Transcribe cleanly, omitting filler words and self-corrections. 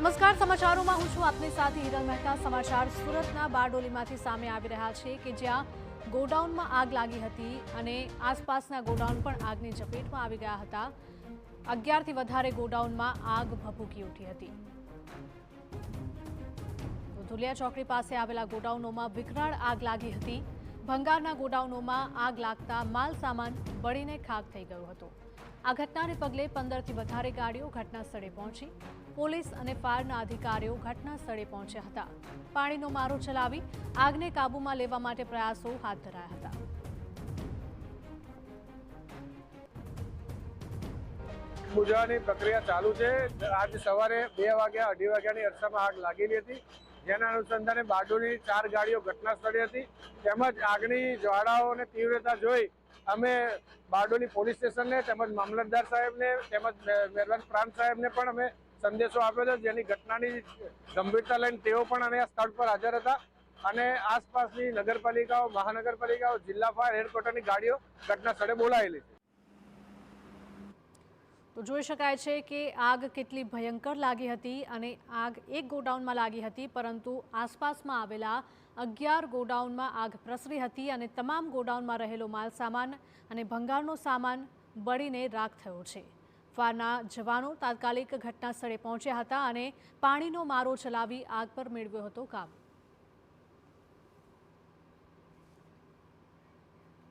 નમસ્કાર, સમાચારોમાં હું છું આપની સાથે હિરલ મહેતા। સમાચાર સુરતના બારડોલીમાંથી સામે આવી રહ્યા છે કે જ્યાં ગોડાઉનમાં આગ લાગી હતી અને આસપાસના ગોડાઉન પણ આગની ઝપેટમાં આવી ગયા હતા। 11થી વધારે ગોડાઉનમાં આગ ભભૂકી ઉઠી હતી। ધુલિયા ચોકડી પાસે આવેલા ગોડાઉનોમાં વિકરાળ આગ લાગી હતી। ભંગારના ગોડાઉનોમાં આગ લાગતા માલ સામાન બળીને ખાખ થઈ ગયો હતો। આ ઘટનાને પગલે 15થી વધારે ગાડીઓ ઘટના સ્થળે પહોંચી। પોલીસ અને ફાયરના અધિકારીઓ ઘટના સ્થળે પહોંચ્યા હતા। પાણીનો મારો ચલાવી આગને કાબૂમાં લેવા માટે પ્રયાસો હાથ ધરાયા હતા। બુઝાવવાની પ્રક્રિયા ચાલુ છે। આજ સવારે 2 વાગ્યા 2:30 વાગ્યાની અરસામાં આગ લાગેલી હતી, જેના અનુસંધાને બારડોલી 4 ગાડીઓ ઘટના સ્થળે હતી। તેમજ આગની જ્વાળાઓની તીવ્રતા જોઈ અમે બારડોલી પોલીસ સ્ટેશનને તેમજ મામલતદાર સાહેબને તેમજ મહેરબાન પ્રાંત સાહેબને પણ અમે સંદેશો આપ્યો હતો, જેની ઘટનાની ગંભીરતા લઈને તેઓ પણ અમે આ સ્થળ પર હાજર હતા અને આસપાસની નગરપાલિકાઓ, મહાનગરપાલિકાઓ, જિલ્લા ફાયર હેડક્વાર્ટરની ગાડીઓ ઘટના સ્થળે બોલાયેલી છે। તો જોઈ શકાય છે કે આગ કેટલી ભયંકર લાગી હતી અને આગ એક ગોડાઉનમાં લાગી હતી, પરંતુ આસપાસમાં આવેલા 11 ગોડાઉનમાં આગ પ્રસરી હતી અને તમામ ગોડાઉનમાં રહેલો માલ સામાન અને ભંગારનો સામાન બળીને રાખ થયો છે। ફાયરના જવાનો તાત્કાલિક ઘટના સ્થળે પહોંચ્યા હતા અને પાણીનો મારો ચલાવી આગ પર મેળવ્યો હતો કાબૂ।